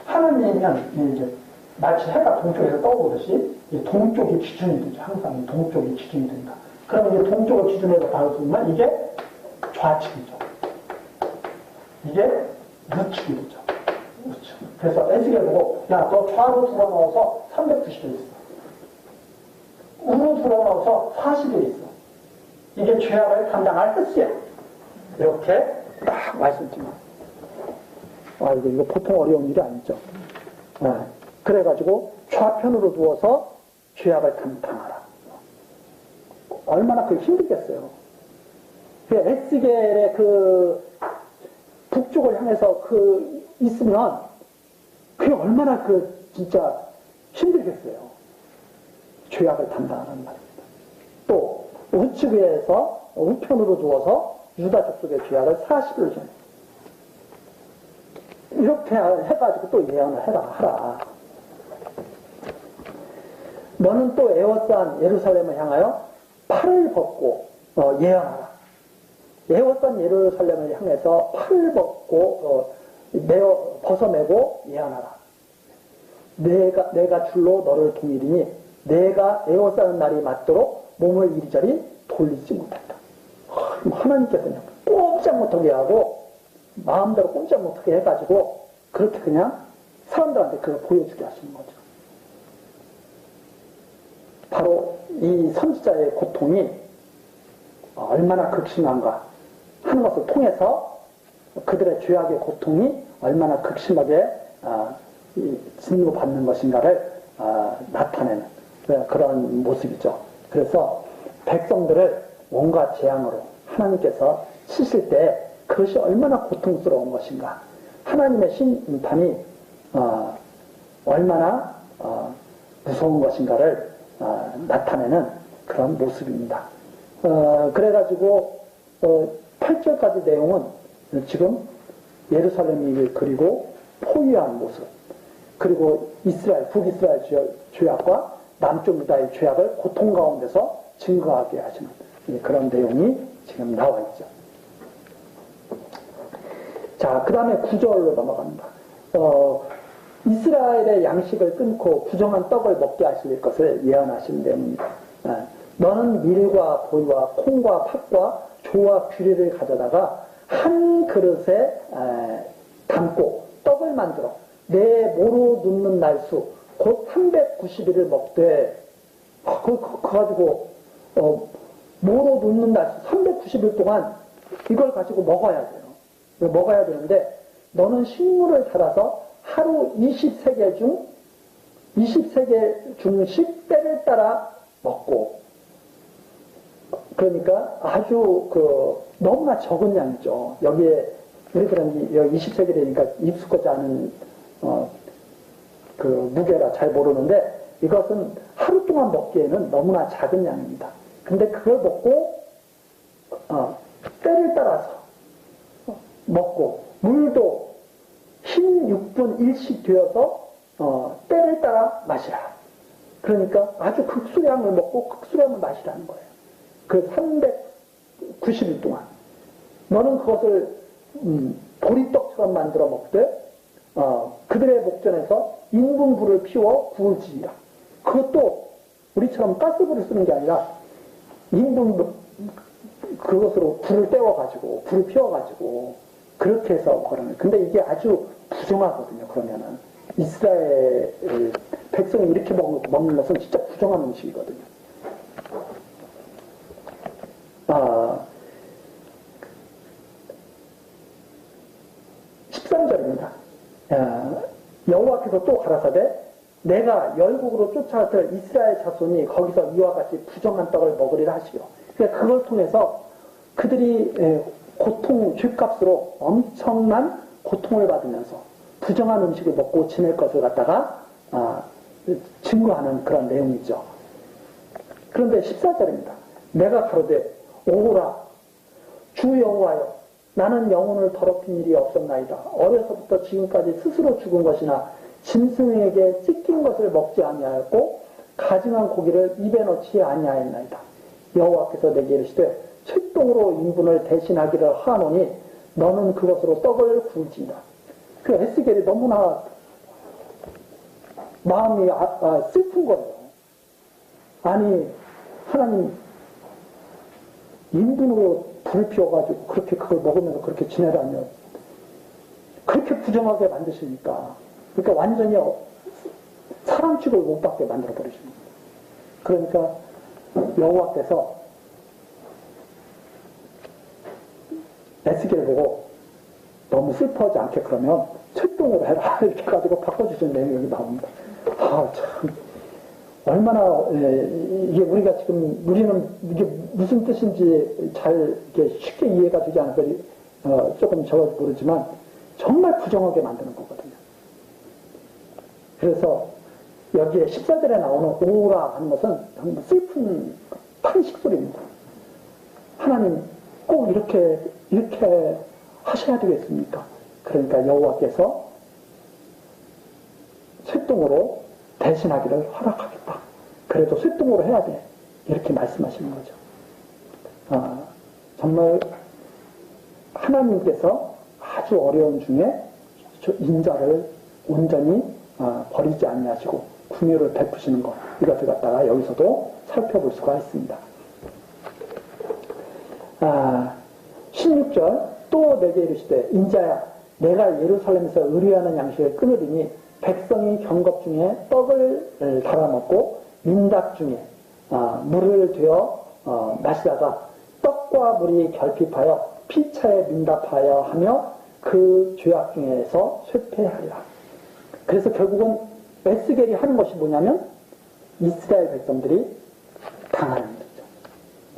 하나님은 이제 마치 해가 동쪽에서 떠오르듯이 동쪽이 기준이 되죠. 항상 동쪽이 기준이 된다. 그러면 이제 동쪽을 기준으로 봐주면 이게 좌측이죠. 이게 우측이 되죠. 우측. 그래서 에스겔 보고 야, 너 좌로 들어 넣어서 390일 있어. 우로 들어 넣어서 40일 있어. 이게 죄악을 담당할 횟수야. 이렇게 딱 말씀드립니다. 이거 보통 어려운 일이 아니죠. 그래가지고 좌편으로 누워서 죄악을 담당하라. 얼마나 그게 힘들겠어요. 에스겔의 북쪽을 향해서 있으면 그게 얼마나 진짜 힘들겠어요. 죄악을 담당하는 말입니다. 또 우측에서 우편으로 누워서 유다 족속의 죄악을 40일 전에 이렇게 해가지고 또 예언을 하라. 너는 또 에워싼 예루살렘을 향하여 팔을 벗고 예언하라. 에워싼 예루살렘을 향해서 팔을 벗고 벗어매고 예언하라. 내가 줄로 너를 동일이니 내가 에워싸는 날이 맞도록 몸을 이리저리 돌리지 못한다. 하나님께서 그냥 꼼짝 못하게 하고 마음대로 꼼짝 못하게 해가지고 그렇게 그냥 사람들한테 그걸 보여주게 하시는 거죠. 바로 이 선지자의 고통이 얼마나 극심한가 하는 것을 통해서 그들의 죄악의 고통이 얼마나 극심하게 진노받는 것인가를 나타내는 그런 모습이죠. 그래서 백성들을 온갖 재앙으로 하나님께서 치실 때 그것이 얼마나 고통스러운 것인가, 하나님의 심판이 얼마나 무서운 것인가를 나타내는 그런 모습입니다. 그래가지고 8절까지 내용은 지금 예루살렘이 그리고 포위한 모습, 그리고 북이스라엘 죄악과 남쪽 유다의 죄악을 고통 가운데서 증거하게 하시는 그런 내용이 지금 나와 있죠. 자, 그 다음에 9절로 넘어갑니다. 이스라엘의 양식을 끊고 부정한 떡을 먹게 하실 것을 예언하신 내용입니다. 너는 밀과 보리와 콩과 팥과 조와 규리를 가져다가 한 그릇에 담고 떡을 만들어 내 모로 눕는 날수 곧 390일을 먹되 그거 가지고 모로 눕는 날수 390일 동안 이걸 가지고 먹어야 돼요. 먹어야 되는데 너는 식물을 따라서 하루 20세계 중씩 때를 따라 먹고 그러니까 아주 너무나 적은 양이죠. 여기에 우리들은 20세계 되니까 익숙하지 않은 무게라 잘 모르는데 이것은 하루 동안 먹기에는 너무나 작은 양입니다. 근데 그걸 먹고 때를 따라서 먹고 물도 흰 6분 1씩 되어서 때를 따라 마시라. 그러니까 아주 극수량을 먹고 극수량을 마시라는 거예요. 그 390일 동안 너는 그것을 보리떡처럼 만들어 먹되 그들의 목전에서 인분불을 피워 구울지니라. 그것도 우리처럼 가스불을 쓰는 게 아니라 그것으로 불을 때워가지고 불을 피워가지고 그렇게 해서 먹으라는. 근데 이게 아주 부정하거든요. 그러면은 이스라엘 백성이 이렇게 먹는 것은 진짜 부정한 음식이거든요. 13절입니다. 여호와께서 또 가라사대 내가 열국으로 쫓아왔을 이스라엘 자손이 거기서 이와 같이 부정한 떡을 먹으리라 하시오. 그러니까 그걸 통해서 그들이 죄값으로 엄청난 고통을 받으면서 부정한 음식을 먹고 지낼 것을 갖다가 증거하는 그런 내용이죠. 그런데 14절입니다. 내가 가로되 오라 주 여호와여 나는 영혼을 더럽힌 일이 없었나이다. 어려서부터 지금까지 스스로 죽은 것이나 짐승에게 찢긴 것을 먹지 아니하였고 가증한 고기를 입에 넣지 아니하였나이다. 여호와께서 내게 이르시되 쇳동으로 인분을 대신하기를 하노니 너는 그것으로 떡을 구울지니라. 그 에스겔이 너무나 마음이 슬픈 거예요. 아니 하나님 인분으로 불을 피워가지고 그렇게 그걸 먹으면서 그렇게 지내라며 그렇게 부정하게 만드시니까 그러니까 완전히 사람 취급을 못 받게 만들어 버리십니다. 그러니까 여호와께서 에스겔 보고 너무 슬퍼하지 않게 그러면 쇳동으로 해라 이렇게 가지고 바꿔주시는 내용이 여기 나옵니다. 참 얼마나 이게 우리가 지금 우리는 이게 무슨 뜻인지 잘 이게 쉽게 이해가 되지 않아서 조금 적어서 모르지만 정말 부정하게 만드는 거거든요. 그래서 여기에 14절에 나오는 오라 하는 것은 정말 슬픈 탄식 소리입니다. 하나님 꼭 이렇게 하셔야 되겠습니까? 그러니까 여호와께서 쇳동으로 대신하기를 허락하겠다. 그래도 쇳동으로 해야 돼. 이렇게 말씀하시는 거죠. 정말 하나님께서 아주 어려운 중에 인자를 온전히 버리지 아니하시고 긍휼을 베푸시는 것, 이것을 갖다가 여기서도 살펴볼 수가 있습니다. 16절 또 내게 이르시되 인자야 내가 예루살렘에서 의뢰하는 양식을 끊으리니 백성이 경겁 중에 떡을 달아먹고 민닭 중에 물을 되어 마시다가 떡과 물이 결핍하여 피차에 민답하여 하며 그 죄악 중에서 쇠퇴하리라. 그래서 결국은 에스겔이 하는 것이 뭐냐면 이스라엘 백성들이 당하는 거죠.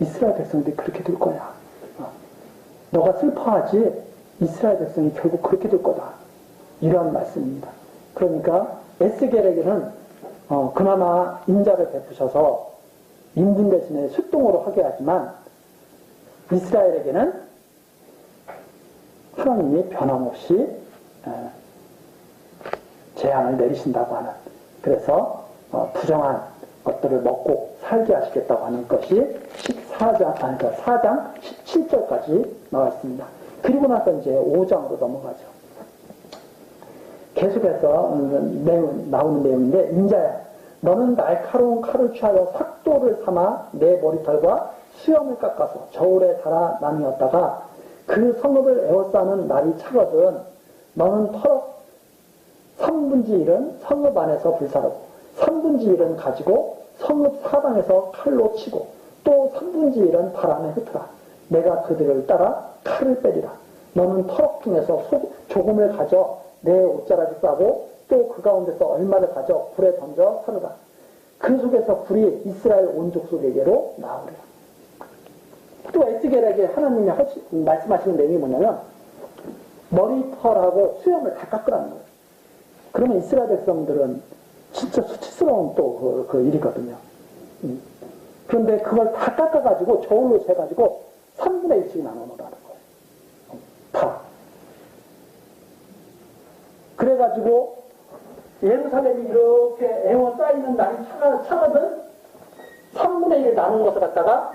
이스라엘 백성들이 그렇게 될 거야. 너가 슬퍼하지 이스라엘 백성이 결국 그렇게 될 거다. 이러한 말씀입니다. 그러니까 에스겔에게는 그나마 인자를 베푸셔서 인분 대신에 쇳동으로 하게 하지만 이스라엘에게는 하나님이 변함없이 재앙을 내리신다고 하는, 그래서 부정한 것들을 먹고 살게 하시겠다고 하는 것이 4장 17절까지 나왔습니다. 그리고 나서 이제 5장으로 넘어가죠. 계속해서 나오는 내용인데 인자야 너는 날카로운 칼을 취하여 삭도를 삼아 내 머리털과 수염을 깎아서 저울에 달아 나누었다가 그 성읍을 에워싸는 날이 차거든 너는 3분지 1은 성읍 안에서 불사르고 3분지 1은 가지고 성읍 사방에서 칼로 치고 또 3분지 1은 바람에 흩으라. 내가 그들을 따라 칼을 빼리라. 너는 터럭 중에서 조금을 가져 내 옷자락에 싸고 또 그 가운데서 얼마를 가져 불에 던져 사르라. 그 속에서 불이 이스라엘 온 족속에게로 나오리라. 또 에스겔에게 하나님이 말씀하시는 내용이 뭐냐면 머리털하고 수염을 다 깎으라는 거예요. 그러면 이스라엘 백성들은 진짜 수치스러운 또 그 일이거든요. 그런데 그걸 다 깎아가지고 저울로 재가지고 3분의 1씩 나눠놓으라는 거예요. 다. 그래가지고 예루살렘이 이렇게 애워 쌓이는 날이 차거든 3분의 1 나눈 것을 갖다가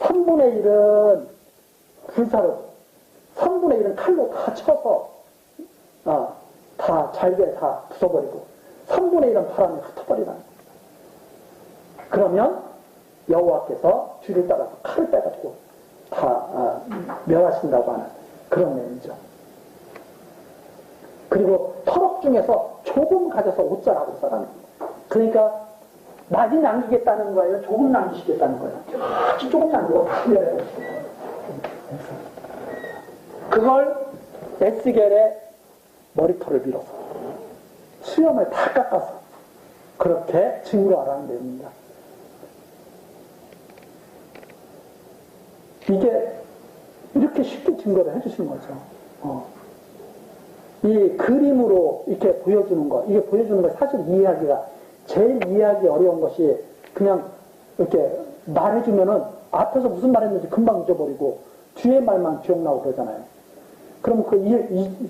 3분의 1은 불사로 3분의 1은 칼로 다 쳐서 다 잘게 다 부숴버리고 3분의 1은 바람에 흩어버리라는 거예요. 그러면 여호와께서 뒤를 따라서 칼을 빼가지고 다 멸하신다고 하는 그런 내용이죠. 그리고 터럭 중에서 조금 가져서 옷자락으로 싸라는 거예요. 그러니까 많이 남기겠다는 거예요? 조금 남기시겠다는 거예요? 아주 조금 남기고 그걸 에스겔의 머리털을 밀어서 수염을 다 깎아서 그렇게 증거하라는 내용입니다. 이게 이렇게 쉽게 증거를 해주시는 거죠. 이 그림으로 이렇게 보여주는 거, 이게 보여주는 거 사실 이해하기가 제일 이해하기 어려운 것이 그냥 이렇게 말해주면은 앞에서 무슨 말 했는지 금방 잊어버리고 뒤에 말만 기억나고 그러잖아요. 그럼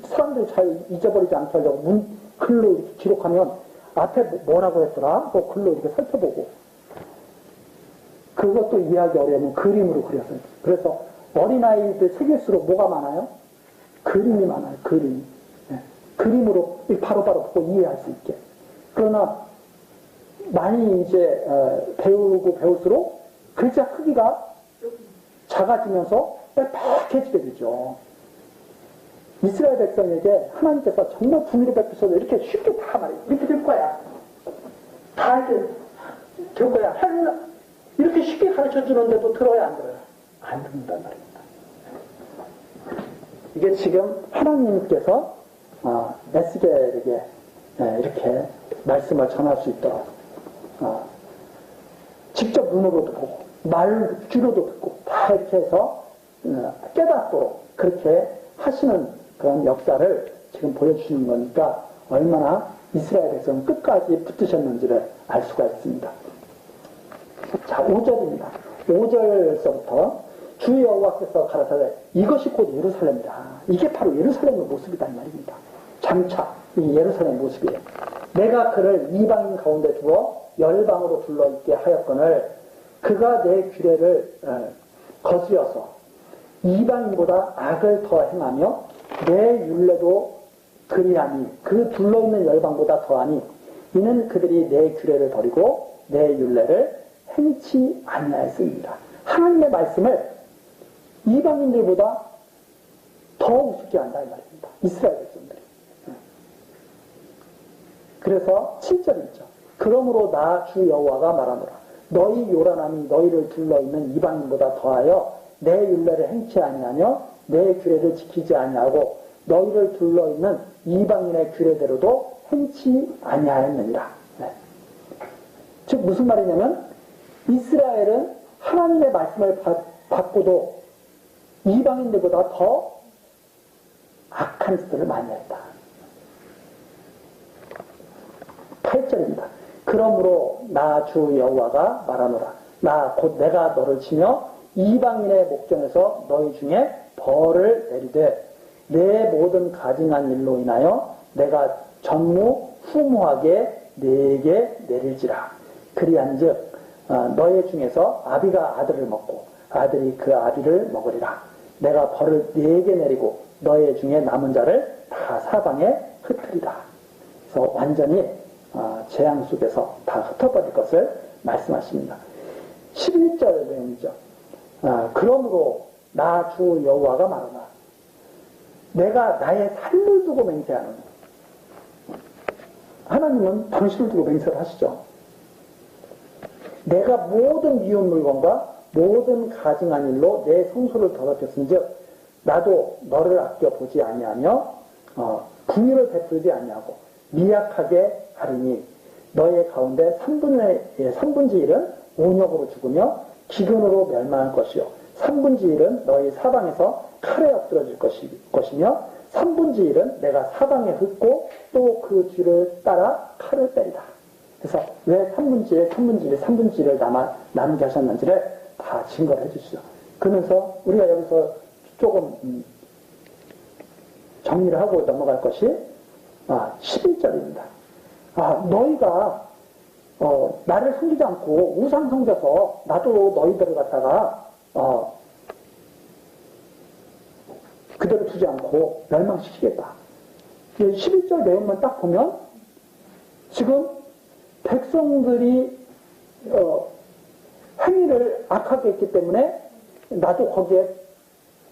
사람들이 잘 잊어버리지 않게 하려고 글로 이렇게 기록하면 앞에 뭐라고 했더라? 또 글로 이렇게 살펴보고 그것도 이해하기 어려우면 그림으로 그렸어요. 그래서 어린아이들 책일수록 뭐가 많아요? 그림이 많아요. 그림이. 네. 그림으로 바로바로 보고 이해할 수 있게. 그러나 많이 이제 배우고 배울수록 글자 크기가 작아지면서 빽빽해지게 되죠. 이스라엘 백성에게 하나님께서 정말 분위를 베푸셔서 이렇게 쉽게 다 말해요. 이렇게 될 거야. 다 이렇게 될 거야. 이렇게 쉽게 가르쳐 주는데도 들어야 안 들어요? 안 듣는단 말입니다. 이게 지금 하나님께서 에스겔에게 이렇게 말씀을 전할 수 있도록 직접 눈으로도 보고 귀로도 듣고 다 이렇게 해서 깨닫도록 그렇게 하시는 그런 역사를 지금 보여주시는 거니까 얼마나 이스라엘 백성은 끝까지 붙으셨는지를 알 수가 있습니다. 자, 5절입니다. 5절서부터 주 여호와께서 가라사대 이것이 곧 예루살렘이다. 이게 바로 예루살렘의 모습이다 이 말입니다. 장차 이 예루살렘 모습이에요. 내가 그를 이방인 가운데 두어 열방으로 둘러있게 하였거늘 그가 내 규례를 거스려서 이방인보다 악을 더 행하며 내 율례도 그리하니 그 둘러있는 열방보다 더하니 이는 그들이 내 규례를 버리고 내 율례를 행치 아니하였습니다. 하나님의 말씀을 이방인들보다 더 우습게 한다 이 말입니다. 이스라엘 백성들이. 그래서 7절이죠. 그러므로 나 주 여호와가 말하노라. 너희 요란함이 너희를 둘러있는 이방인보다 더하여 내 율례를 행치 아니하며 내 규례를 지키지 아니하고 너희를 둘러있는 이방인의 규례대로도 행치 아니하였느니라. 네. 즉 무슨 말이냐면 이스라엘은 하나님의 말씀을 받고도 이방인들보다 더 악한 짓들을 많이 했다. 8절입니다. 그러므로 나 주 여호와가 말하노라. 나 곧 내가 너를 치며 이방인의 목전에서 너희 중에 벌을 내리되 내 모든 가증한 일로 인하여 내가 전무후무하게 네게 내릴지라. 그리한즉 너희 중에서 아비가 아들을 먹고 아들이 그 아비를 먹으리라. 내가 벌을 네게 내리고 너희 중에 남은 자를 다 사방에 흩으리라. 그래서 완전히 재앙 속에서 다 흩어버릴 것을 말씀하십니다. 11절 내용이죠. 그러므로 나 주 여호와가 말하나 내가 나의 살을 두고 맹세하노니 하나님은 당신을 두고 맹세를 하시죠. 내가 모든 미운 물건과 모든 가증한 일로 내 성소를 더럽혔은즉 나도 너를 아껴보지 아니하며 긍휼을 베풀지 아니하고 미약하게 하리니 너의 가운데 3분의 1은 온역으로 죽으며 기근으로 멸망할 것이요 3분의 1은 너희 사방에서 칼에 엎드러질 것이며 3분의 1은 내가 사방에 흩고 또 그 뒤를 따라 칼을 빼리다. 그래서 왜 3분의 1을 나누게 하셨는지를 다 증거를 해주시죠. 그러면서 우리가 여기서 조금 정리를 하고 넘어갈 것이 11절입니다. 너희가 나를 섬기지 않고 우상 섬겨서 나도 너희들을 갖다가 그대로 두지 않고 멸망시키겠다. 11절 내용만 딱 보면 지금 백성들이 행위를 악하게 했기 때문에 나도 거기에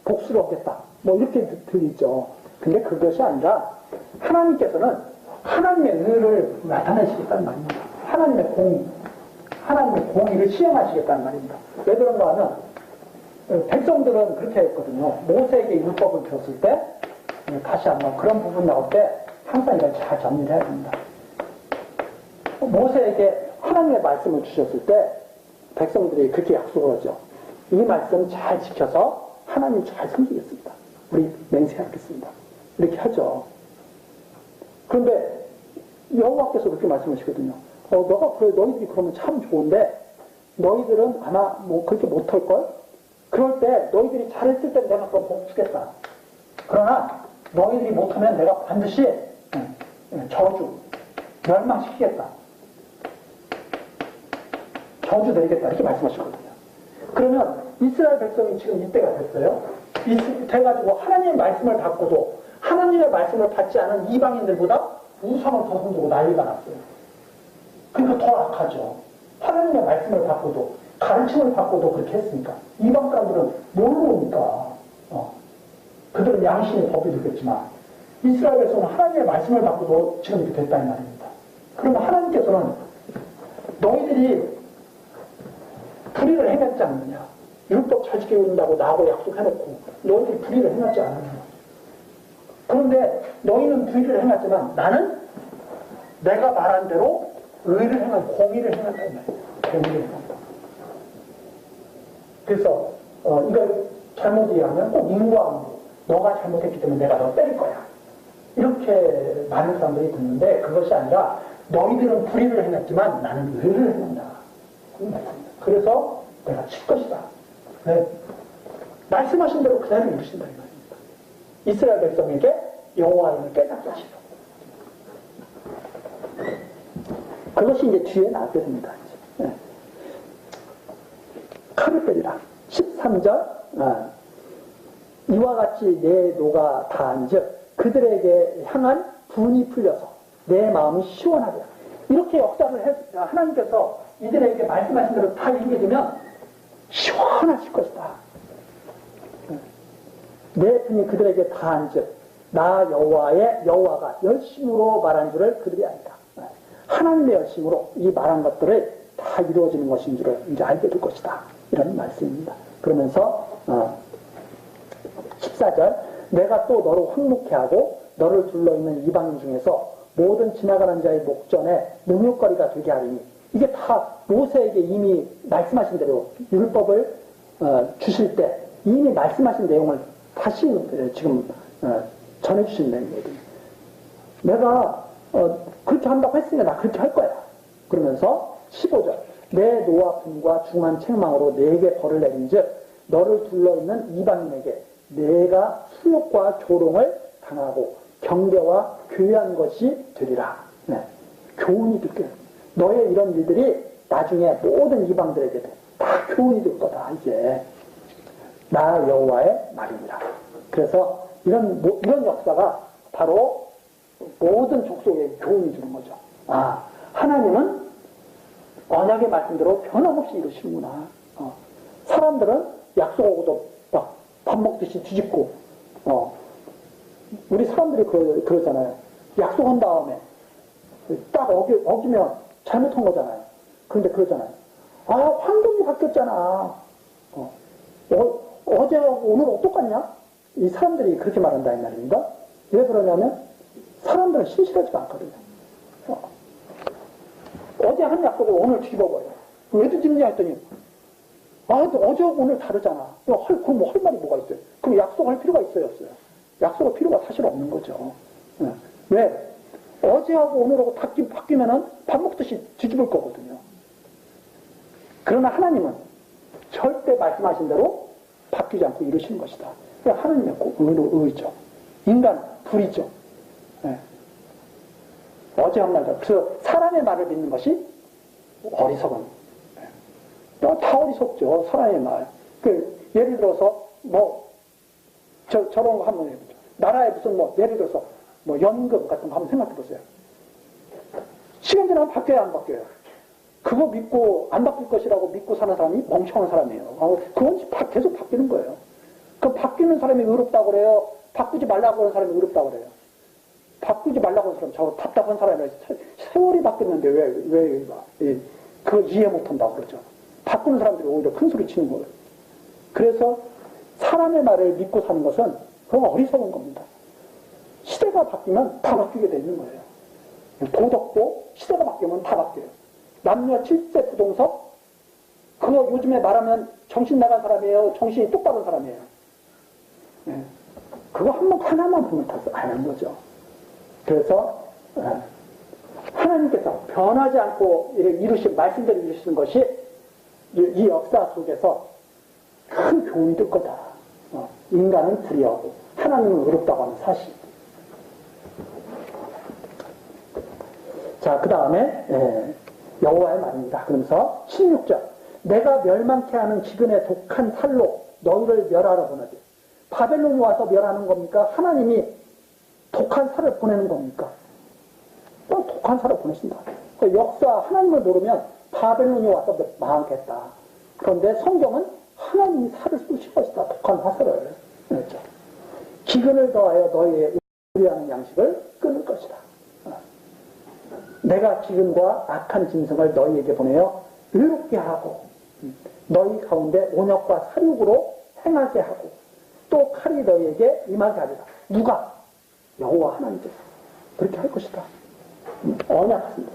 복수를 얻겠다. 뭐 이렇게 들리죠. 근데 그것이 아니라 하나님께서는 하나님의 의를 나타내시겠다는 말입니다. 하나님의 공의를 시행하시겠다는 말입니다. 왜 그런가 하면 백성들은 그렇게 했거든요. 모세에게 율법을 줬을 때 다시 한번 그런 부분 나올 때 항상 이걸 잘 정리를 해야 됩니다. 모세에게 하나님의 말씀을 주셨을 때 백성들이 그렇게 약속을 하죠. 이 말씀 잘 지켜서 하나님 잘 섬기겠습니다. 우리 맹세하겠습니다. 이렇게 하죠. 그런데 여호와께서 그렇게 말씀하시거든요. 너희들이 그러면 참 좋은데 너희들은 아마 뭐 그렇게 못할걸? 그럴 때 너희들이 잘했을 때 내가 그럼 복 주겠다. 그러나 너희들이 못하면 내가 반드시 저주, 멸망시키겠다. 저주 내리겠다. 이렇게 말씀하시거든요. 그러면 이스라엘 백성이 지금 이때가 됐어요. 돼가지고 하나님의 말씀을 받고도 하나님의 말씀을 받지 않은 이방인들보다 우상을 더 섬기고 난리가 났어요. 그러니까 더 악하죠. 하나님의 말씀을 받고도 가르침을 받고도 그렇게 했으니까 이방 사람들은 모르니까 그들은 양심의 법이 되겠지만 이스라엘 백성은 하나님의 말씀을 받고도 지금 이렇게 됐다는 말입니다. 그러면 하나님께서는 너희들이 불의를 행했지 않느냐. 율법 잘 지켜준다고 나하고 약속해놓고 너희들이 불의를 행하지 않느냐. 그런데 너희는 불의를 행했지만 나는 내가 말한 대로 의를 행한 공의를 행한다는 말이에요. 공의를 행한다. 그래서 이걸 잘못 이해하면 꼭 인과응보. 너가 잘못했기 때문에 내가 너 때릴 거야. 이렇게 많은 사람들이 듣는데 그것이 아니라 너희들은 불의를 행했지만 나는 의를 행한다. 그래서 내가 칠 것이다. 네. 말씀하신 대로 그대로 이루신다 이 말입니다. 이스라엘 백성에게 여호와임을 깨닫게 하시려고. 그것이 이제 뒤에 나오게 됩니다. 네. 칼을 빼리라. 13절 이와 같이 내 노가 다한즉 그들에게 향한 분이 풀려서 내 마음이 시원하리라. 이렇게 역사를 하나님께서 이들에게 말씀하신 대로 다 이루게 되면 시원하실 것이다. 내 분이 그들에게 다한즉 나 여호와가 열심으로 말한 줄을 그들이 안다. 하나님의 열심으로 이 말한 것들을 다 이루어지는 것인 줄을 이제 알게 될 것이다. 이런 말씀입니다. 그러면서 14절 내가 또 너로 황묵케 하고 너를 둘러있는 이방인 중에서 모든 지나가는 자의 목전에 능욕거리가 되게 하리니 이게 다 모세에게 이미 말씀하신 대로 율법을 주실 때 이미 말씀하신 내용을 다시 지금 전해주신 내용이거든요. 내가 그렇게 한다고 했으니까 나 그렇게 할 거야. 그러면서 15절 내 노와 분과 중한 책망으로 내게 벌을 내린즉 너를 둘러있는 이방인에게 내가 수욕과 조롱을 당하고 경계와 교회한 것이 되리라. 네. 교훈이 될 너의 이런 일들이 나중에 모든 이방들에게 다 교훈이 될 거다. 이게 나 여호와의 말입니다. 그래서 이런 역사가 바로 모든 족속에 교훈이 주는 거죠. 하나님은 언약의 말씀대로 변함없이 이루시는구나. 사람들은 약속하고도 막 밥 먹듯이 뒤집고 우리 사람들이 그러잖아요. 약속한 다음에 딱 어기면 잘못한 거잖아요. 그런데 그러잖아요. 아, 환경이 바뀌었잖아. 어제하고 오늘은 똑같냐? 이 사람들이 그렇게 말한다, 이 말입니다. 왜 그러냐면, 사람들은 신실하지가 않거든요. 어제 한 약속을 오늘 뒤집어버려요. 왜 뒤집냐 했더니, 아, 어제하고 오늘 다르잖아. 그럼 뭐 할 말이 뭐가 있어요? 그럼 약속할 필요가 있어요, 없어요? 약속할 필요가 사실 없는 거죠. 왜? 어제하고 오늘하고 바뀌면은 밥 먹듯이 뒤집을 거거든요. 그러나 하나님은 절대 말씀하신 대로 바뀌지 않고 이루시는 것이다. 하나님의 의죠. 인간은 불이죠. 네. 어제 한 말도. 그래서 사람의 말을 믿는 것이 어리석은. 네. 다 어리석죠. 사람의 말. 예를 들어서 저런 거 한번 해보죠. 나라에 무슨 예를 들어서 연금 같은 거 한번 생각해 보세요. 시간 지나면 바뀌어야 안 바뀌어요. 그거 믿고 안 바뀔 것이라고 믿고 사는 사람이 멍청한 사람이에요. 그건 계속 바뀌는 거예요. 그 바뀌는 사람이 의롭다고 그래요? 바꾸지 말라고 하는 사람이 의롭다고 그래요? 바꾸지 말라고 하는 사람, 저 답답한 사람이라 세월이 바뀌었는데 왜 그거 이해 못한다고 그러죠. 바꾸는 사람들이 오히려 큰 소리 치는 거예요. 그래서 사람의 말을 믿고 사는 것은 그건 어리석은 겁니다. 시대가 바뀌면 다 바뀌게 되는 거예요. 도덕도 시대가 바뀌면 다 바뀌어요. 남녀 7세 부동석, 그거 요즘에 말하면 정신 나간 사람이에요? 정신이 똑바른 사람이에요? 네. 그거 하나만 보면 다 아는 거죠. 그래서, 하나님께서 변하지 않고 이루신, 말씀대로 이루시는 것이 이 역사 속에서 큰 교훈이 될 거다. 인간은 불의하고, 하나님은 의롭다고 하는 사실. 자, 그 다음에, 여호와의 말입니다. 그러면서 16절. 내가 멸망케 하는 기근의 독한 살로 너희를 멸하러 보내지. 바벨론이 와서 멸하는 겁니까? 하나님이 독한 살을 보내는 겁니까? 독한 살을 보내신다. 역사 하나님을 모르면 바벨론이 와서 망하겠다. 그런데 성경은 하나님이 살을 쏘실 것이다. 독한 화살을. 그랬죠. 기근을 더하여 너희의 의뢰하는 양식을 끊을 것이다. 내가 기근과 악한 짐승을 너희에게 보내어 의롭게 하고 너희 가운데 온역과 살육으로 행하게 하고 또 칼이 너희에게 임하게 하리라. 누가? 여호와 하나님께서 그렇게 할 것이다. 언약했습니다.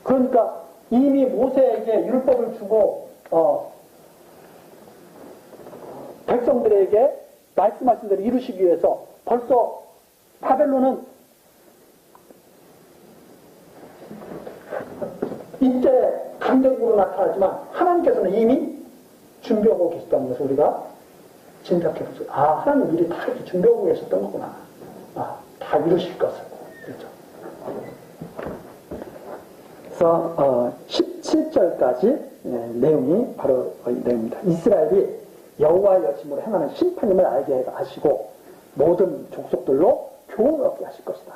그러니까 이미 모세에게 율법을 주고 백성들에게 말씀하신 대로 이루시기 위해서 벌써 바벨론은 이때 강력으로 나타나지만 하나님께서는 이미 준비하고 계셨다는 것을 우리가 짐작해보죠. 하나님 미리 다 이렇게 준비하고 계셨던 거구나. 다 이루실 것을. 그렇죠. 그래서 17절까지 내용이 바로 이 내용입니다. 이스라엘이 여호와의 여심으로 행하는 심판임을 알게 하시고 모든 족속들로 교훈을 얻게 하실 것이다.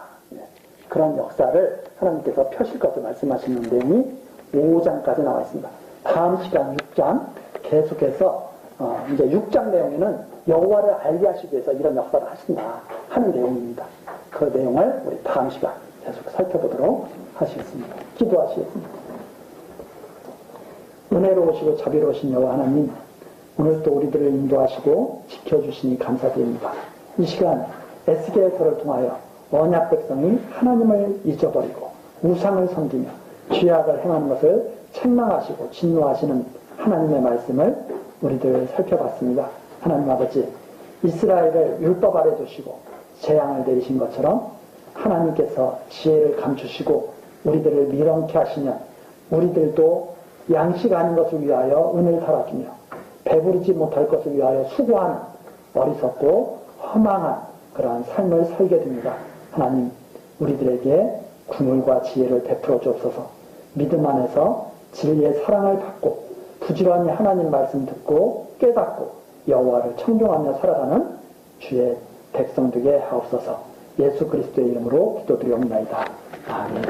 그런 역사를 하나님께서 펴실 것을 말씀하시는 내용이 5장까지 나와 있습니다. 다음 시간 6장 계속해서 이제 6장 내용에는 여호와를 알게 하시기 위해서 이런 역사를 하신다 하는 내용입니다. 그 내용을 우리 다음 시간 계속 살펴보도록 하시겠습니다. 기도하시겠습니다. 은혜로우시고 자비로우신 여호와 하나님, 오늘 또 우리들을 인도하시고 지켜주시니 감사드립니다. 이 시간 에스겔서를 통하여 언약 백성이 하나님을 잊어버리고 우상을 섬기며 죄악을 행하는 것을 책망하시고 진노하시는 하나님의 말씀을 우리들 살펴봤습니다. 하나님 아버지, 이스라엘을 율법 아래 두시고 재앙을 내리신 것처럼 하나님께서 지혜를 감추시고 우리들을 미련케 하시면 우리들도 양식 아닌 것을 위하여 은을 달아주며 배부르지 못할 것을 위하여 수고하는 어리석고 허망한 그러한 삶을 살게 됩니다. 하나님, 우리들에게 구물과 지혜를 베풀어 주옵소서. 믿음 안에서 진리의 사랑을 받고 부지런히 하나님 말씀 듣고 깨닫고 여호와를 청종하며 살아가는 주의 백성 되게 하옵소서. 예수 그리스도의 이름으로 기도드리옵나이다. 아멘.